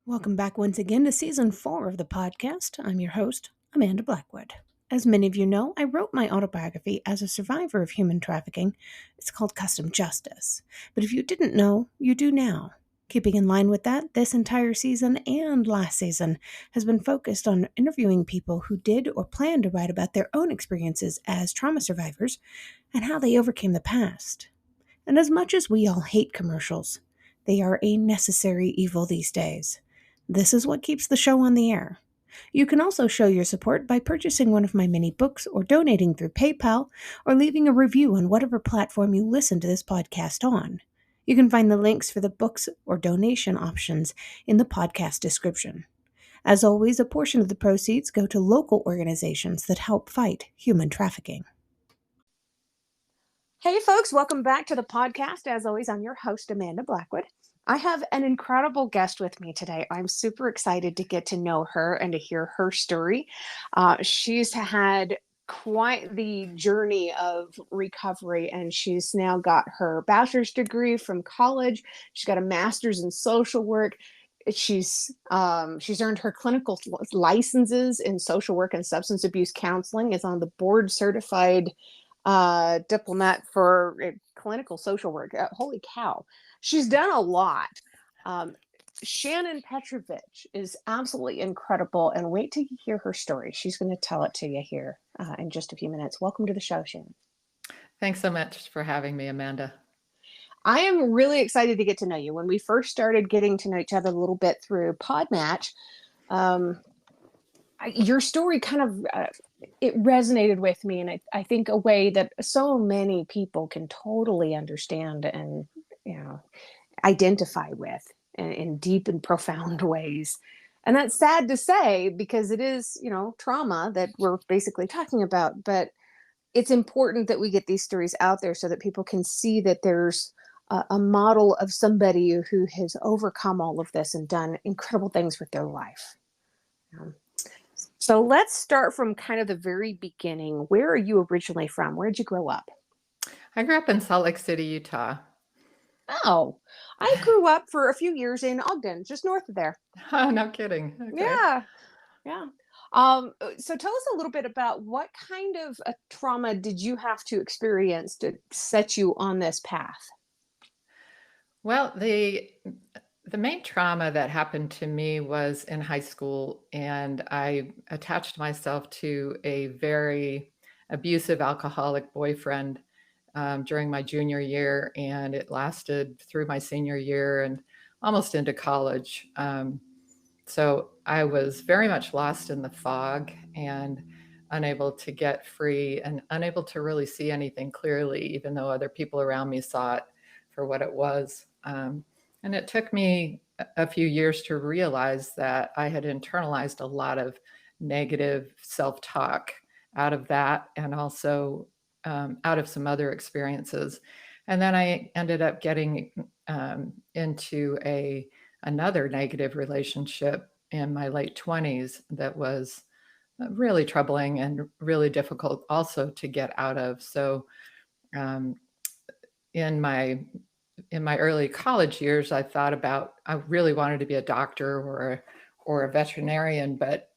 Welcome back once again to Season 4 of the podcast. I'm your host, Amanda Blackwood. As many of you know, I wrote my autobiography as a survivor of human trafficking. It's called Custom Justice. But if you didn't know, you do now. Keeping in line with that, this entire season and last season has been focused on interviewing people who did or plan to write about their own experiences as trauma survivors and how they overcame the past. And as much as we all hate commercials, they are a necessary evil these days. This is what keeps the show on the air. You can also show your support by purchasing one of my mini books or donating through PayPal or leaving a review on whatever platform you listen to this podcast on. You can find the links for the books or donation options in the podcast description. As always, a portion of the proceeds go to local organizations that help fight human trafficking. Hey folks, welcome back to the podcast. As always, I'm your host, Amanda Blackwood. I have an incredible guest with me today. I'm super excited to get to know her and to hear her story. She's had quite the journey of recovery, and she's now got her bachelor's degree from college. She's got a master's in social work. She's earned her clinical licenses in social work and substance abuse counseling, is on the board certified diplomat for clinical social work. Holy cow. She's done a lot. Um, Shannon Petrovich is absolutely incredible, and wait till you hear her story. She's going to tell it to you here in just a few minutes. Welcome to the show, Shannon. Thanks so much for having me, Amanda. I am really excited to get to know you. When we first started getting to know each other a little bit through Podmatch, your story kind of it resonated with me, and I think a way that so many people can totally understand and identify with in deep and profound ways. And that's sad to say because it is trauma that we're basically talking about, but it's important that we get these stories out there so that people can see that there's a model of somebody who has overcome all of this and done incredible things with their life. So let's start from kind of the very beginning. Where are you originally from? Where did you grow up? I grew up in Salt Lake City, Utah. Oh, I grew up for a few years in Ogden, just north of there. Oh, no kidding. Okay. Yeah. So tell us a little bit about what kind of a trauma did you have to experience to set you on this path? Well, the main trauma that happened to me was in high school, and I attached myself to a very abusive alcoholic boyfriend during my junior year, and it lasted through my senior year and almost into college. So I was very much lost in the fog and unable to get free and unable to really see anything clearly, even though other people around me saw it for what it was. And it took me a few years to realize that I had internalized a lot of negative self-talk out of that, and also out of some other experiences. And then I ended up getting into another negative relationship in my late 20s that was really troubling and really difficult also to get out of. So um, in my early college years, I thought about, I really wanted to be a doctor or a veterinarian, but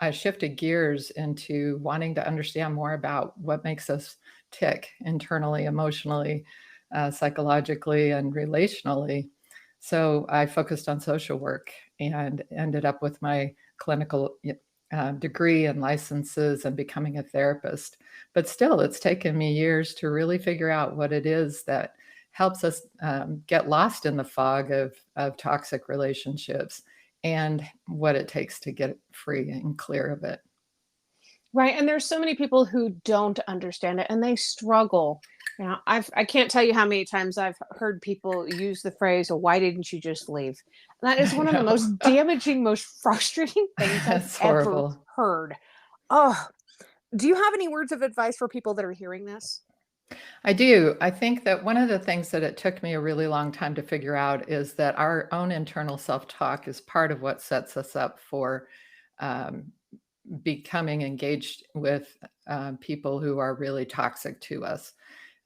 I shifted gears into wanting to understand more about what makes us tick internally, emotionally, psychologically, and relationally. So I focused on social work and ended up with my clinical degree and licenses and becoming a therapist. But still, it's taken me years to really figure out what it is that helps us get lost in the fog of toxic relationships and what it takes to get free and clear of it. Right. And there's so many people who don't understand it and they struggle. I can't tell you how many times I've heard people use the phrase, well, why didn't you just leave? And that is I one of the know. most damaging, most frustrating things I've It's ever horrible. heard. Oh, do you have any words of advice for people that are hearing this? I do. I think that one of the things that it took me a really long time to figure out is that our own internal self-talk is part of what sets us up for um, becoming engaged with people who are really toxic to us.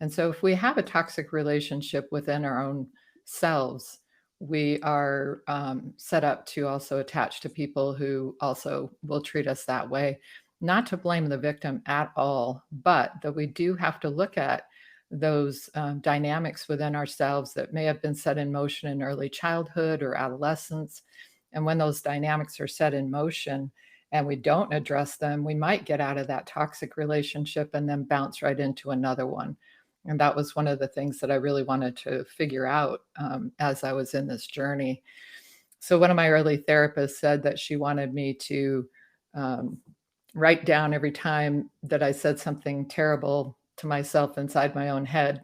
And so if we have a toxic relationship within our own selves, we are set up to also attach to people who also will treat us that way. Not to blame the victim at all, but that we do have to look at those dynamics within ourselves that may have been set in motion in early childhood or adolescence. And when those dynamics are set in motion and we don't address them, we might get out of that toxic relationship and then bounce right into another one. And that was one of the things that I really wanted to figure out as I was in this journey. So, one of my early therapists said that she wanted me to um, write down every time that I said something terrible to myself inside my own head.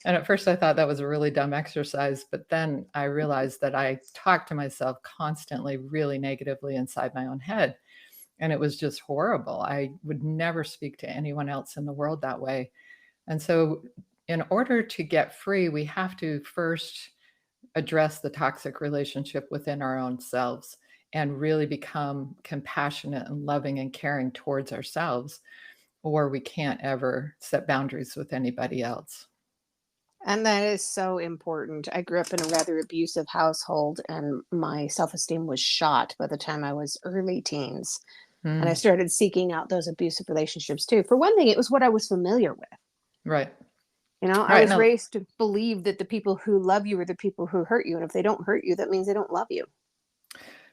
And at first, I thought that was a really dumb exercise. But then I realized that I talked to myself constantly, really negatively inside my own head. And it was just horrible. I would never speak to anyone else in the world that way. And so, in order to get free, we have to first address the toxic relationship within our own selves and really become compassionate and loving and caring towards ourselves, or we can't ever set boundaries with anybody else. And that is so important. I grew up in a rather abusive household, and my self esteem was shot by the time I was early teens. And I Mm, started seeking out those abusive relationships too. For one thing, it was what I was familiar with. right. I Right. was No, raised to believe that the people who love you are the people who hurt you. And if they don't hurt you, that means they don't love you.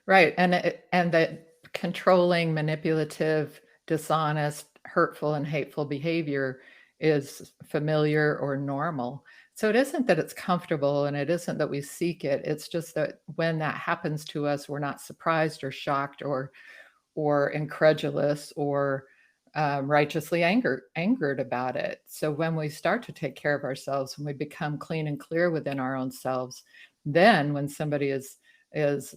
right. And that controlling, manipulative, dishonest, hurtful, and hateful behavior is familiar or normal. So it isn't that it's comfortable and it isn't that we seek it. It's just that when that happens to us, we're not surprised or shocked or incredulous or righteously angered about it. So when we start to take care of ourselves, when we become clean and clear within our own selves, then when somebody is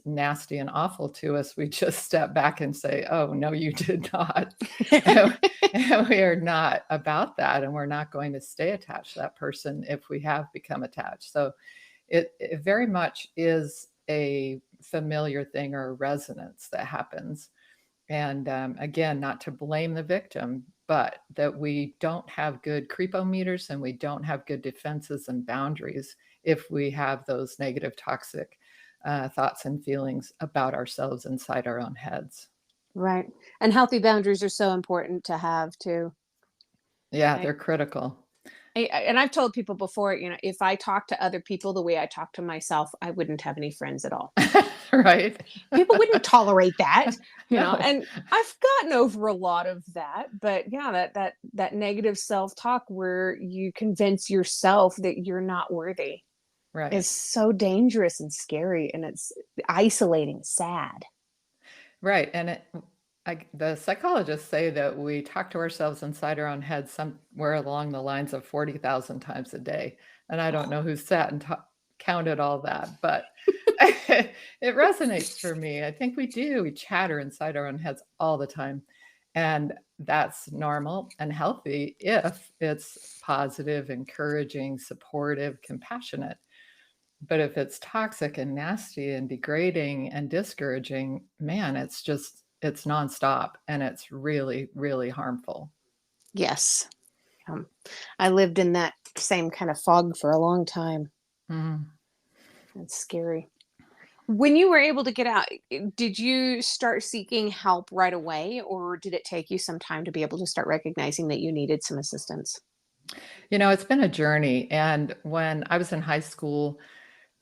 nasty and awful to us, we just step back and say, "Oh no, you did not," and, and we are not about that, and we're not going to stay attached to that person if we have become attached. So it very much is a familiar thing or a resonance that happens. And again, not to blame the victim, but that we don't have good creepometers and we don't have good defenses and boundaries if we have those negative, toxic thoughts and feelings about ourselves inside our own heads. Right. And healthy boundaries are so important to have too. Yeah, they're critical. And I've told people before, if I talk to other people the way I talk to myself, I wouldn't have any friends at all. Right? People wouldn't tolerate that, No. and I've gotten over a lot of that. But yeah, that negative self-talk where you convince yourself that you're not worthy Right. is so dangerous and scary, and it's isolating, sad. Right. And the psychologists say that we talk to ourselves inside our own head somewhere along the lines of 40,000 times a day. And I don't know who sat and counted all that, but it resonates for me. I think we do. We chatter inside our own heads all the time. And that's normal and healthy if it's positive, encouraging, supportive, compassionate. But if it's toxic and nasty and degrading and discouraging, man, it's nonstop and it's really, really harmful. Yes. um, I lived in that same kind of fog for a long time. Mhm. It's scary. When you were able to get out, did you start seeking help right away, or did it take you some time to be able to start recognizing that you needed some assistance? It's been a journey. And when I was in high school,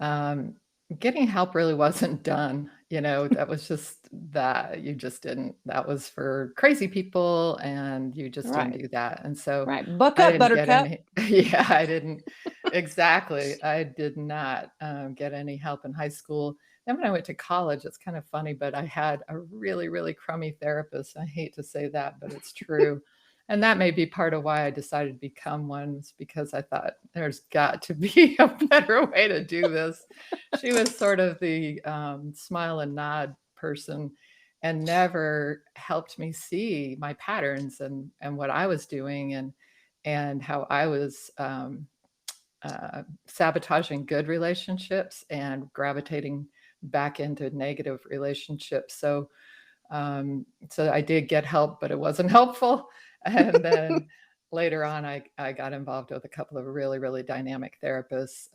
um, getting help really wasn't done. That was just that you just didn't, that was for crazy people and you just didn't Right. do that. And so Right. Buck I up, didn't get buttercup. any, yeah, I didn't, exactly. I did not get any help in high school. Then when I went to college, it's kind of funny, but I had a really, really crummy therapist. I hate to say that, but it's true. And that may be part of why I decided to become one, is because I thought there's got to be a better way to do this. She was sort of the smile and nod person and never helped me see my patterns and what I was doing and how I was sabotaging good relationships and gravitating back into negative relationships. So I did get help, but it wasn't helpful. And then later on, I got involved with a couple of really, really dynamic therapists.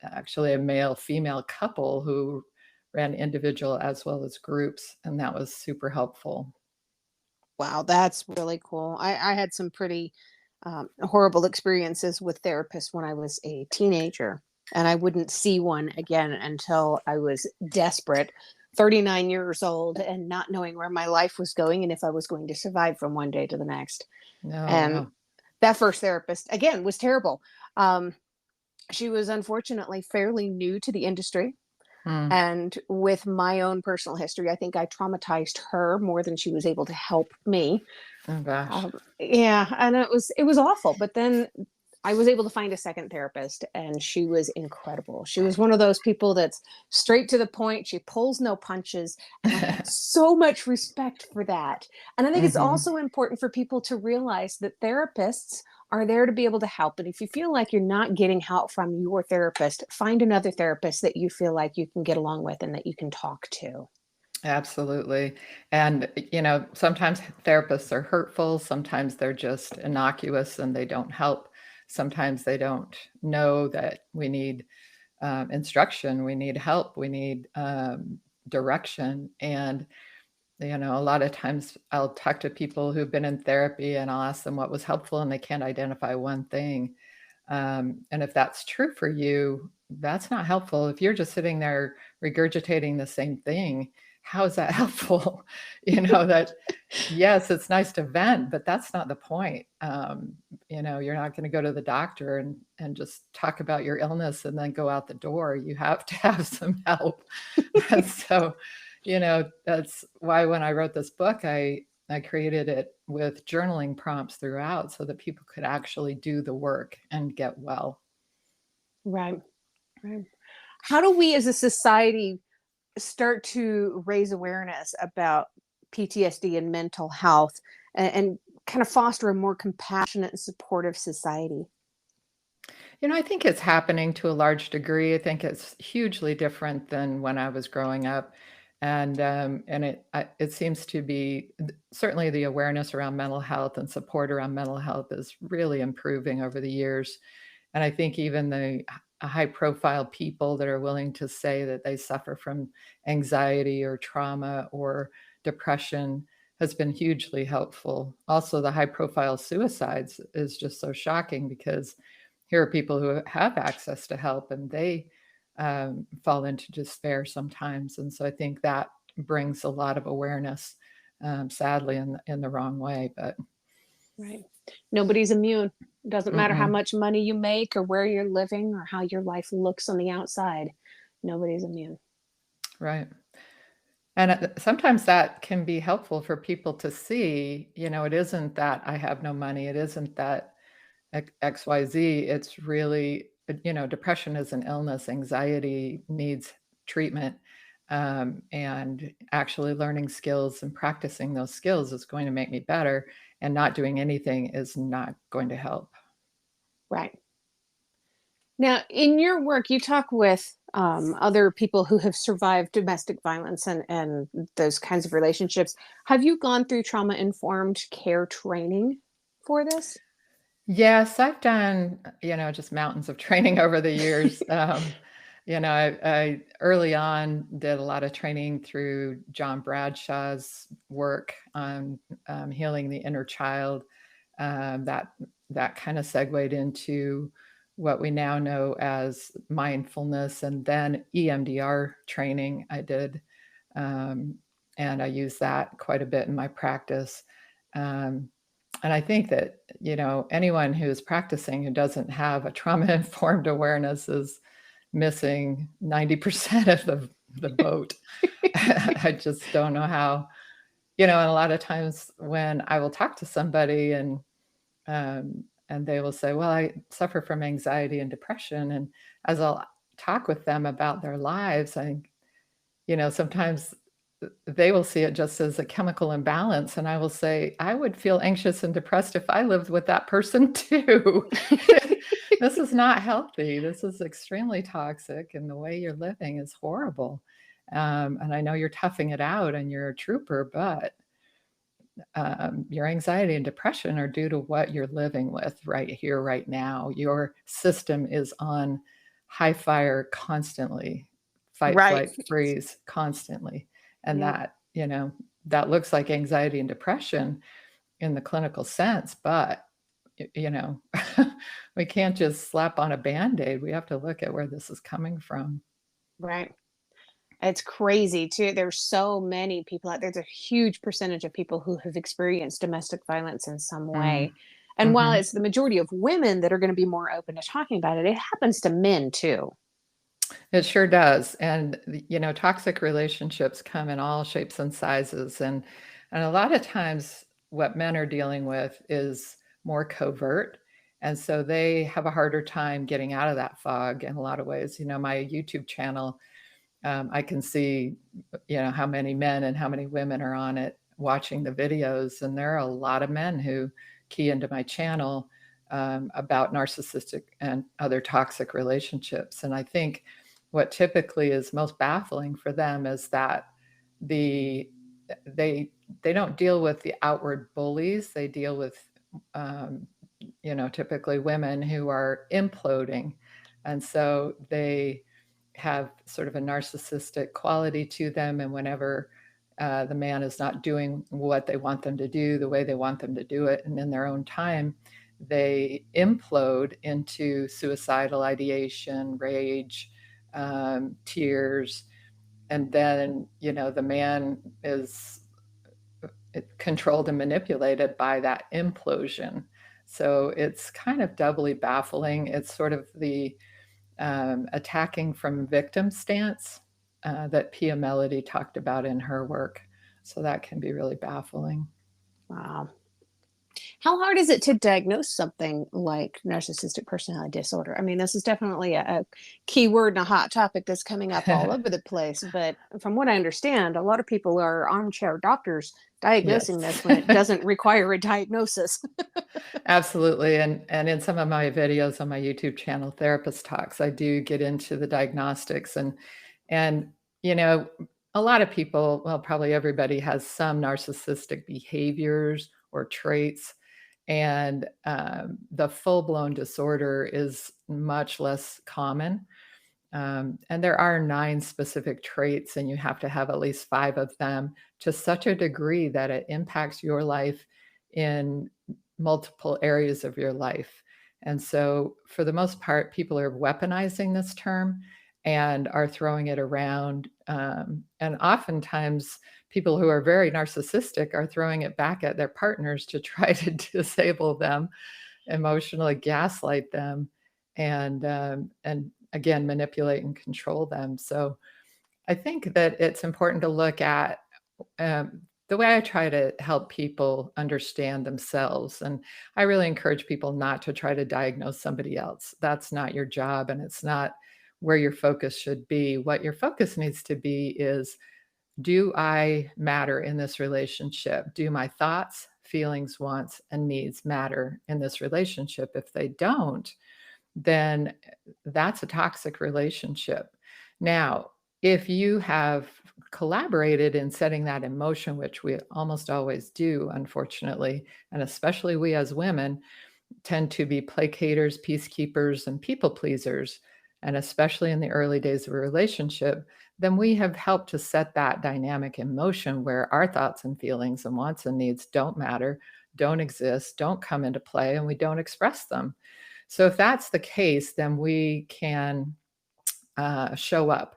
actually a male-female couple who ran individual as well as groups, and that was super helpful. Wow, that's really cool. I had some pretty horrible experiences with therapists when I was a teenager, and I wouldn't see one again until I was desperate, 39 years old, and not knowing where my life was going and if I was going to survive from one day to the next. Oh, And wow. that first therapist, again, was terrible. Um, she was unfortunately fairly new to the industry. Hmm. And with my own personal history, I think I traumatized her more than she was able to help me. Oh gosh. Yeah, and it was awful. But then I was able to find a second therapist, and she was incredible. She was one of those people that's straight to the point. She pulls no punches, and I had so much respect for that. And I think it's Mhm. also important for people to realize that therapists are there to be able to help. And if you feel like you're not getting help from your therapist, find another therapist that you feel like you can get along with and that you can talk to. Absolutely. And, sometimes therapists are hurtful, sometimes they're just innocuous and they don't help. Sometimes they don't know that we need instruction, we need help, we need direction. And, a lot of times I'll talk to people who've been in therapy and I'll ask them what was helpful and they can't identify one thing. And if that's true for you, that's not helpful. If you're just sitting there regurgitating the same thing, how is that helpful? That yes, it's nice to vent, but that's not the point. You're not going to go to the doctor and just talk about your illness and then go out the door. You have to have some help. And so, that's why when I wrote this book, I created it with journaling prompts throughout so that people could actually do the work and get well. Right, right. How do we as a society start to raise awareness about PTSD and mental health and kind of foster a more compassionate and supportive society? I think it's happening to a large degree. I think it's hugely different than when I was growing up, and it seems to be certainly the awareness around mental health and support around mental health is really improving over the years. And I think even the high profile people that are willing to say that they suffer from anxiety or trauma or depression has been hugely helpful. Also, the high profile suicides is just so shocking because here are people who have access to help and they fall into despair sometimes. And so I think that brings a lot of awareness, sadly, in the wrong way. But Right. Nobody's immune. Doesn't matter how mm-mm, much money you make or where you're living or how your life looks on the outside. Nobody's immune. right. And sometimes that can be helpful for people to see, it isn't that I have no money. It isn't that XYZ. It's really, depression is an illness. Anxiety needs treatment. And actually learning skills and practicing those skills is going to make me better. And not doing anything is not going to help. Right. Now, in your work, you talk with other people who have survived domestic violence and those kinds of relationships. Have you gone through trauma informed care training for this? Yes, I've done, just mountains of training over the years. I early on did a lot of training through John Bradshaw's work on healing the inner child. That kind of segued into what we now know as mindfulness, and then EMDR training I did, um, and I use that quite a bit in my practice. Um, and I think that, anyone who's practicing who doesn't have a trauma-informed awareness is missing 90% of the boat. I just don't know how, and a lot of times when I will talk to somebody and they will say, "Well, I suffer from anxiety and depression," and as I'll talk with them about their lives, sometimes they will see it just as a chemical imbalance, and I will say, "I would feel anxious and depressed if I lived with that person too." This is not healthy. This is extremely toxic, and the way you're living is horrible. And I know you're toughing it out and you're a trooper, but your anxiety and depression are due to what you're living with right here, right now. Your system is on high fire constantly, fight, Right. flight, freeze constantly. And Yep. that, that looks like anxiety and depression in the clinical sense, but you know, we can't just slap on a band-aid. We have to look at where this is coming from. Right. It's crazy too. There's so many people out there. There's a huge percentage of people who have experienced domestic violence in some Mm. way. And while Mhm. it's the majority of women that are going to be more open to talking about it, it happens to men too. It sure does, and, toxic relationships come in all shapes and sizes, and a lot of times what men are dealing with is more covert, and so they have a harder time getting out of that fog in a lot of ways. My YouTube channel, I can see, how many men and how many women are on it watching the videos. And there are a lot of men who key into my channel about narcissistic and other toxic relationships. And I think what typically is most baffling for them is that the they they don't deal with the outward bullies. They deal with um, typically women who are imploding, and so they have sort of a narcissistic quality to them. And whenever the man is not doing what they want them to do, the way they want them to do it, and in their own time, they implode into suicidal ideation, rage, tears. And then, the man is controlled and manipulated by that implosion. So it's kind of doubly baffling. It's sort of the attacking from victim stance that Pia Melody talked about in her work. So that can be really baffling. Wow. How hard is it to diagnose something like narcissistic personality disorder? I mean, this is definitely a key word and a hot topic that's coming up all over the place. But from what I understand, a lot of people are armchair doctors diagnosing Yes. this when it doesn't require a diagnosis. Absolutely. And in some of my videos on my YouTube channel, Therapist Talks, I do get into the diagnostics. And you know, a lot of people, well, probably everybody has some narcissistic behaviors or traits. And the full-blown disorder is much less common. And there are 9 specific traits, and you have to have at least 5 of them to such a degree that it impacts your life in multiple areas of your life. And so, for the most part, people are weaponizing this term and are throwing it around. And oftentimes, people who are very narcissistic are throwing it back at their partners to try to disable them, emotionally gaslight them, and again manipulate and control them. So I think that it's important to look at the way I try to help people understand themselves. And I really encourage people not to try to diagnose somebody else. That's not your job, and it's not where your focus should be. What your focus needs to be is, do I matter in this relationship? Do my thoughts, feelings, wants, and needs matter in this relationship? If they don't, then that's a toxic relationship. Now, if you have collaborated in setting that in motion, which we almost always do, unfortunately, and especially we as women, tend to be placaters, peacekeepers, and people pleasers, and especially in the early days of a relationship, then we have helped to set that dynamic in motion where our thoughts and feelings and wants and needs don't matter, don't exist, don't come into play, and we don't express them. So, if that's the case, then we can show up.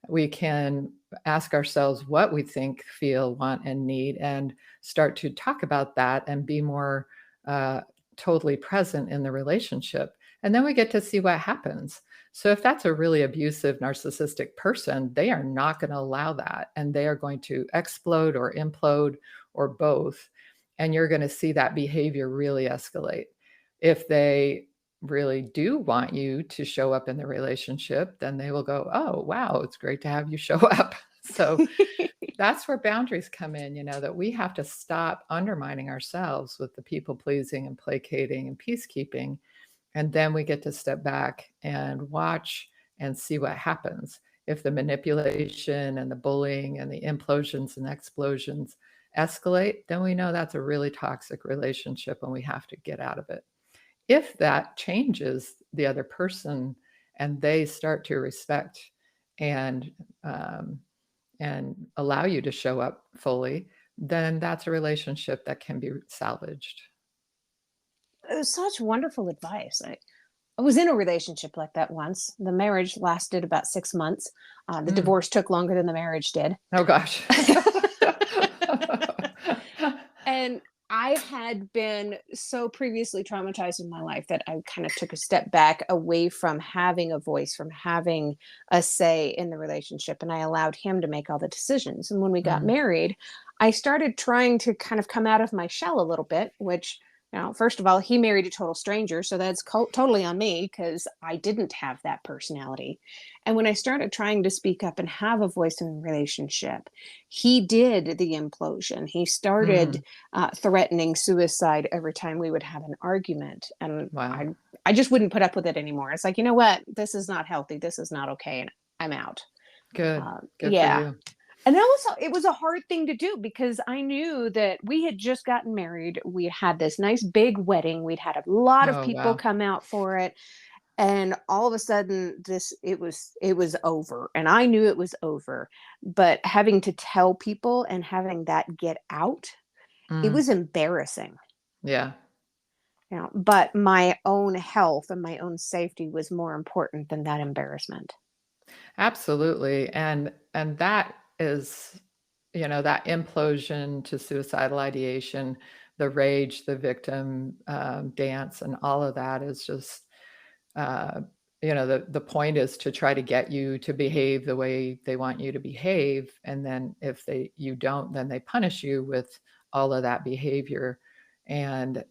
We can ask ourselves what we think, feel, want, and need, and start to talk about that and be more uh, totally present in the relationship. And then we get to see what happens. So, if that's a really abusive, narcissistic person, they are not going to allow that. And they are going to explode or implode or both. And you're going to see that behavior really escalate. If they really do want you to show up in the relationship, then they will go, "Oh, wow, it's great to have you show up." So that's where boundaries come in, that we have to stop undermining ourselves with the people pleasing and placating and peacekeeping. And then we get to step back and watch and see what happens. If the manipulation and the bullying and the implosions and explosions escalate, then we know that's a really toxic relationship and we have to get out of it. If that changes the other person and they start to respect and um, and allow you to show up fully, then that's a relationship that can be salvaged. It was such wonderful advice. I was in a relationship like that once. The marriage lasted about 6 months. The Mm. divorce took longer than the marriage did. Oh gosh. And I had been so previously traumatized in my life that I kind of took a step back away from having a voice, from having a say in the relationship. And I allowed him to make all the decisions. And when we got Mm, married, I started trying to kind of come out of my shell a little bit, which, first of all, he married a total stranger. So that's totally on me because I didn't have that personality. And when I started trying to speak up and have a voice in the relationship, he did the implosion. He started mm, threatening suicide every time we would have an argument, and wow. I just wouldn't put up with it anymore. It's like, you know what, this is not healthy, this is not okay, and I'm out. Good. Good for Yeah. you. And also, it was a hard thing to do because I knew that we had just gotten married. We had this nice big wedding. We'd had a lot of Oh, people wow. come out for it, and all of a sudden it was over, and I knew it was over. But having to tell people and having that get out, it Mm, was embarrassing. yeah. But my own health and my own safety was more important than that embarrassment. Absolutely. And that is, that implosion to suicidal ideation, the rage, the victim dance, and all of that is just, uh, the point is to try to get you to behave the way they want you to behave, and then if you don't, then they punish you with all of that behavior. And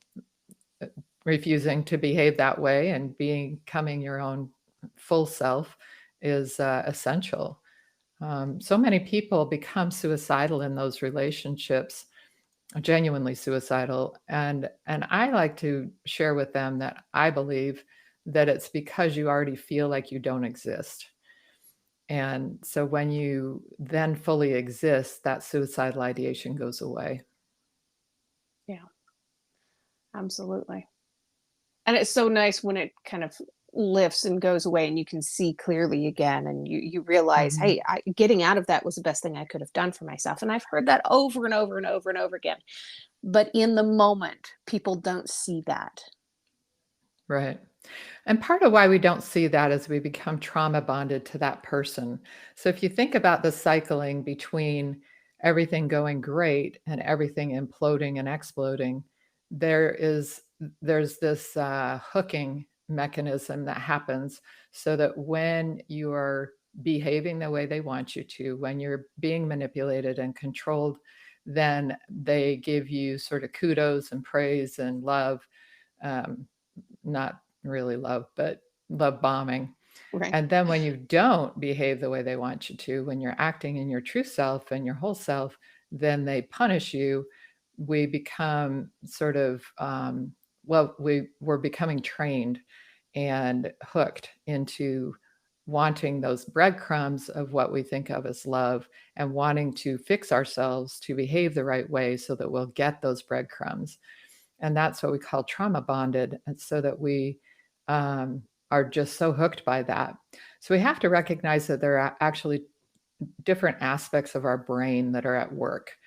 refusing to behave that way and becoming your own full self is essential. So many people become suicidal in those relationships, genuinely suicidal, and I like to share with them that I believe that it's because you already feel like you don't exist. And so when you then fully exist, that suicidal ideation goes away. Yeah, absolutely. And it's so nice when it kind of lifts and goes away and you can see clearly again, and you realize, Mhm. hey, getting out of that was the best thing I could have done for myself. And I've heard that over and over and over and over again. But in the moment, people don't see that. Right. And part of why we don't see that is we become trauma bonded to that person. So if you think about the cycling between everything going great and everything imploding and exploding, there's this hooking mechanism that happens so that when you are behaving the way they want you to, when you're being manipulated and controlled, then they give you sort of kudos and praise and love. Um, Not really love, but love bombing. Right. And then when you don't behave the way they want you to, when you're acting in your true self and your whole self, then they punish you. We become sort of, we're becoming trained and hooked into wanting those breadcrumbs of what we think of as love and wanting to fix ourselves to behave the right way so that we'll get those breadcrumbs. And that's what we call trauma bonded. And so that we are just so hooked by that. So we have to recognize that there are actually different aspects of our brain that are at work.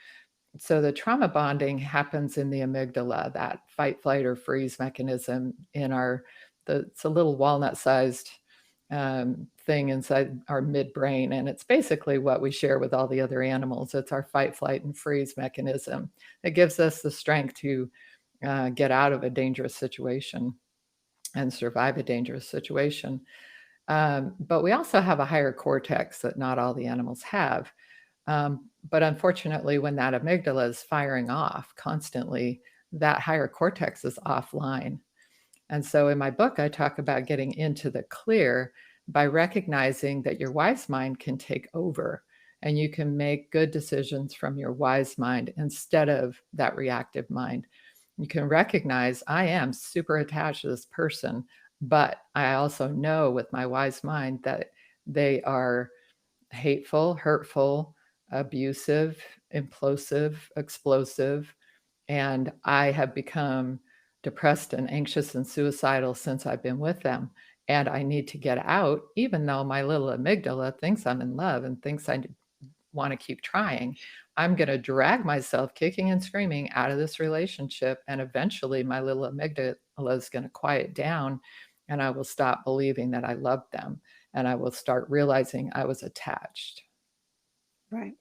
So the trauma bonding happens in the amygdala, that fight, flight, or freeze mechanism in it's a little walnut sized thing inside our midbrain. And it's basically what we share with all the other animals. It's our fight, flight, and freeze mechanism. It gives us the strength to get out of a dangerous situation and survive a dangerous situation. But we also have a higher cortex that not all the animals have. But unfortunately, when that amygdala is firing off constantly, that higher cortex is offline. And so in my book, I talk about getting into the clear by recognizing that your wise mind can take over and you can make good decisions from your wise mind instead of that reactive mind. You can recognize I am super attached to this person, but I also know with my wise mind that they are hateful, hurtful, abusive, implosive, explosive, and I have become depressed and anxious and suicidal since I've been with them. and I need to get out, even though my little amygdala thinks I'm in love and thinks I want to keep trying. I'm going to drag myself kicking and screaming out of this relationship. And eventually, my little amygdala is going to quiet down and I will stop believing that I love them. And I will start realizing I was attached. Right.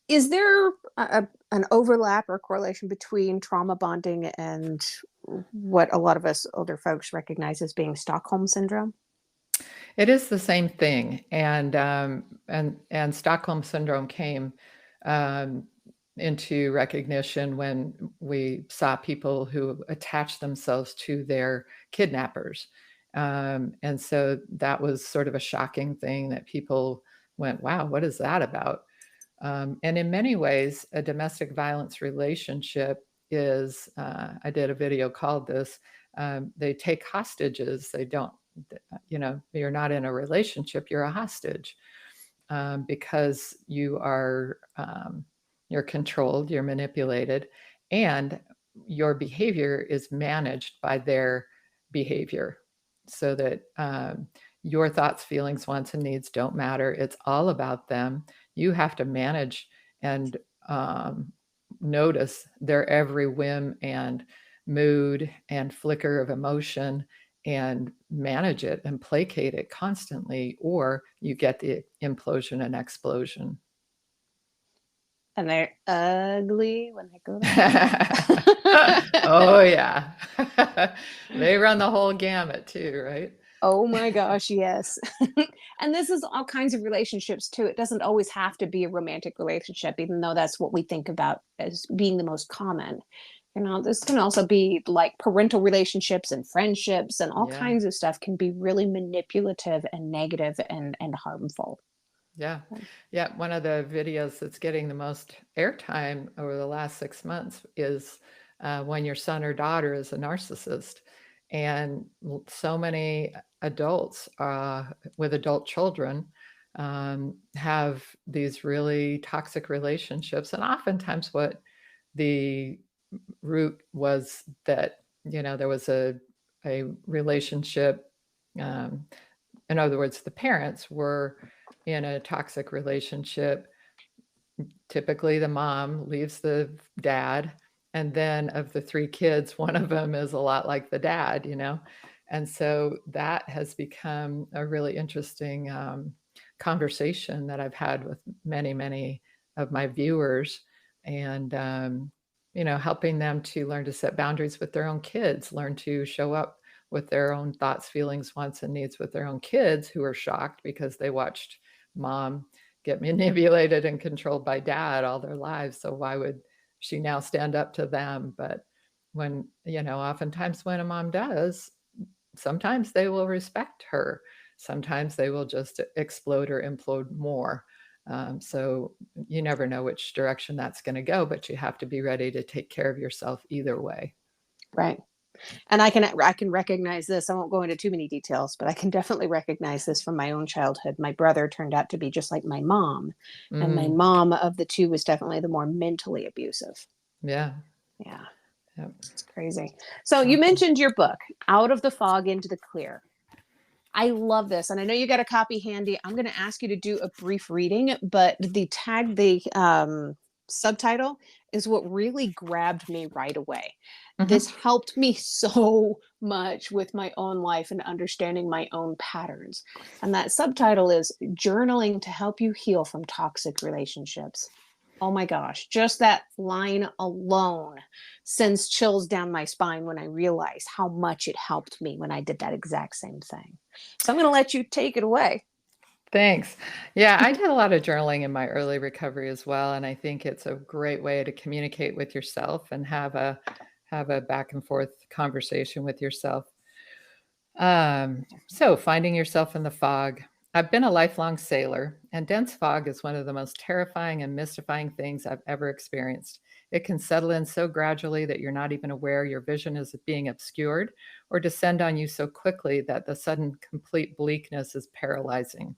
Is there an overlap or correlation between trauma bonding and what a lot of us older folks recognize as being Stockholm syndrome? It is the same thing, and Stockholm syndrome came um, into recognition when we saw people who attached themselves to their kidnappers, and so that was sort of a shocking thing that people went, "Wow, what is that about?" And in many ways, a domestic violence relationship is. I did a video called this. They take hostages. They don't you're not in a relationship, you're a hostage, because you're controlled, you're manipulated, and your behavior is managed by their behavior, so that your thoughts, feelings, wants, and needs don't matter. It's all about them. You have to manage and notice their every whim and mood and flicker of emotion and manage it and placate it constantly, or you get the implosion and explosion. And they're ugly when they go that Oh, far. yeah. They run the whole gamut too, right? Oh my gosh, yes. And this is all kinds of relationships too. It doesn't always have to be a romantic relationship, even though that's what we think about as being the most common. This can also be like parental relationships and friendships, and all Yeah. kinds of stuff can be really manipulative and negative and harmful. Yeah. Yeah. One of the videos that's getting the most airtime over the last 6 months is when your son or daughter is a narcissist. And so many adults with adult children have these really toxic relationships. And oftentimes, what the root was that, there was a relationship. Um, in other words, the parents were in a toxic relationship. Typically, the mom leaves the dad, and then of the three kids, one of them is a lot like the dad, And so that has become a really interesting conversation that I've had with many, many of my viewers, and helping them to learn to set boundaries with their own kids, learn to show up with their own thoughts, feelings, wants, and needs with their own kids who are shocked because they watched mom get manipulated and controlled by dad all their lives. So why would she now stand up to them? But oftentimes when a mom does, sometimes they will respect her. Sometimes they will just explode or implode more. So you never know which direction that's going to go, but you have to be ready to take care of yourself either way. Right. And I can recognize this. I won't go into too many details, but I can definitely recognize this from my own childhood. My brother turned out to be just like my mom, and my Mm, mom of the two was definitely the more mentally abusive. yeah. Yeah, Yep. it's crazy. So It's you awful. mentioned your book, Out of the Fog into the Clear. I love this, and I know you got a copy handy. I'm going to ask you to do a brief reading, but the subtitle is what really grabbed me right away. This Hmm. helped me so much with my own life and understanding my own patterns. And that subtitle is Journaling to Help You Heal from Toxic Relationships. Oh my gosh, just that line alone sends chills down my spine when I realize how much it helped me when I did that exact same thing. So I'm going to let you take it away. Thanks. Yeah, I did a lot of journaling in my early recovery as well, and I think it's a great way to communicate with yourself and have a back and forth conversation with yourself. So finding yourself in the fog. I've been a lifelong sailor, and dense fog is one of the most terrifying and mystifying things I've ever experienced. It can settle in so gradually that you're not even aware your vision is being obscured, or descend on you so quickly that the sudden complete bleakness is paralyzing.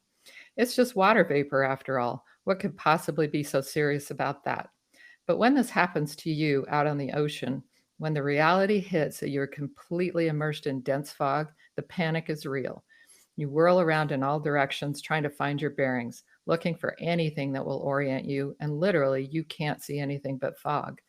It's just water vapor after all. What could possibly be so serious about that? But when this happens to you out on the ocean, when the reality hits that you're completely immersed in dense fog The panic is real. You whirl around in all directions trying to find your bearings, looking for anything that will orient you, and literally you can't see anything but fog.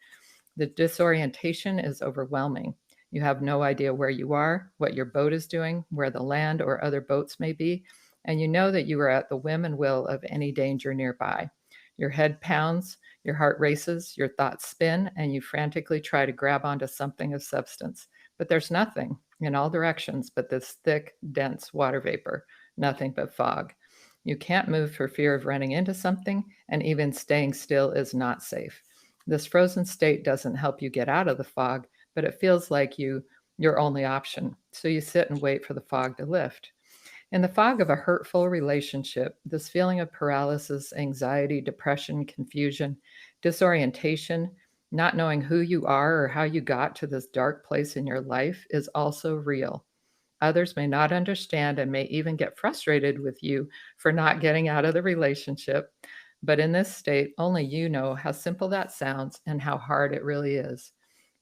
The disorientation is overwhelming. You have no idea where you are, what your boat is doing, where the land or other boats may be, and you know that you are at the whim and will of any danger nearby. Your head pounds, your heart races, your thoughts spin, and you frantically try to grab onto something of substance. But there's nothing in all directions but this thick, dense water vapor, nothing but fog. You can't move for fear of running into something, and even staying still is not safe. This frozen state doesn't help you get out of the fog, but it feels like your only option. So you sit and wait for the fog to lift. In the fog of a hurtful relationship, this feeling of paralysis, anxiety, depression, confusion, disorientation, not knowing who you are or how you got to this dark place in your life is also real. Others may not understand and may even get frustrated with you for not getting out of the relationship. But in this state, only you know how simple that sounds and how hard it really is.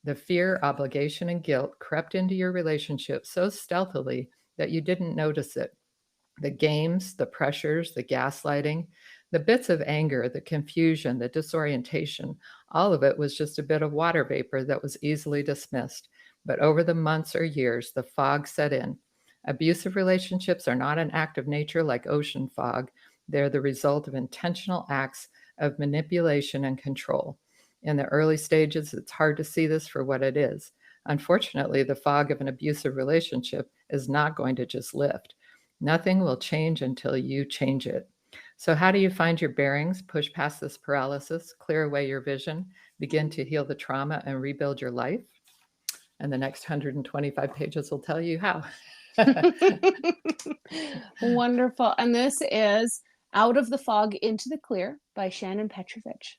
The fear, obligation, and guilt crept into your relationship so stealthily that you didn't notice it. The games, the pressures, the gaslighting, the bits of anger, the confusion, the disorientation, all of it was just a bit of water vapor that was easily dismissed. But over the months or years, the fog set in. Abusive relationships are not an act of nature like ocean fog. They're the result of intentional acts of manipulation and control. In the early stages, it's hard to see this for what it is. Unfortunately, the fog of an abusive relationship is not going to just lift. Nothing will change until you change it. So, how do you find your bearings, push past this paralysis, clear away your vision, begin to heal the trauma, and rebuild your life? And the next 125 pages will tell you how. Wonderful. And this is Out of the Fog into the Clear by Shannon Petrovich.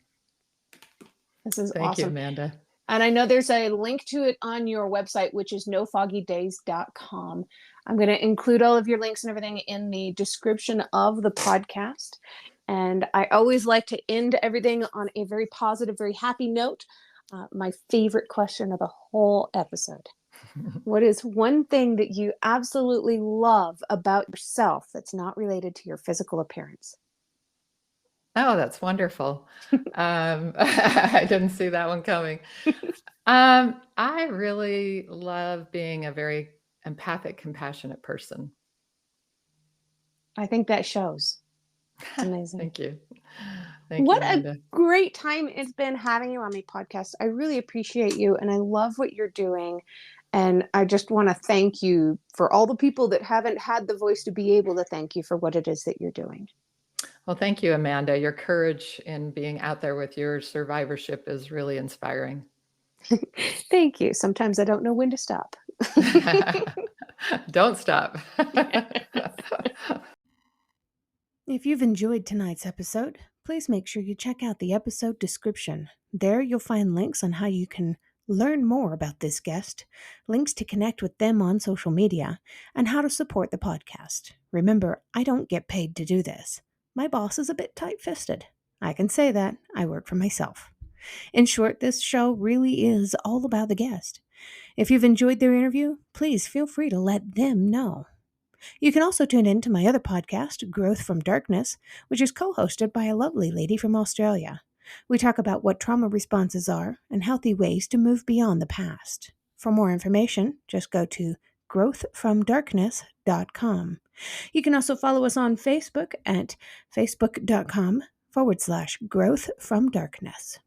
This is Thank you, awesome. Amanda. And I know there's a link to it on your website, which is nofoggydays.com. I'm going to include all of your links and everything in the description of the podcast. And I always like to end everything on a very positive, very happy note. My favorite question of the whole episode. What is one thing that you absolutely love about yourself that's not related to your physical appearance? Oh, that's wonderful. I didn't see that one coming. I really love being a very empathic, compassionate person. I think that shows. It's amazing. Thank you. Thank you, What a Amanda. great time it's been having you on my podcast. I really appreciate you and I love what you're doing. And I just want to thank you for all the people that haven't had the voice to be able to thank you for what it is that you're doing. Well, thank you, Amanda. Your courage in being out there with your survivorship is really inspiring. Thank you. Sometimes I don't know when to stop. Don't stop. If you've enjoyed tonight's episode, please make sure you check out the episode description. There you'll find links on how you can learn more about this guest, links to connect with them on social media, and how to support the podcast. Remember, I don't get paid to do this. My boss is a bit tight-fisted. I can say that. I work for myself. In short, this show really is all about the guest. If you've enjoyed their interview, please feel free to let them know. You can also tune in to my other podcast, Growth from Darkness, which is co-hosted by a lovely lady from Australia. We talk about what trauma responses are and healthy ways to move beyond the past. For more information, just go to growthfromdarkness.com. You can also follow us on Facebook at facebook.com/growthfromdarkness.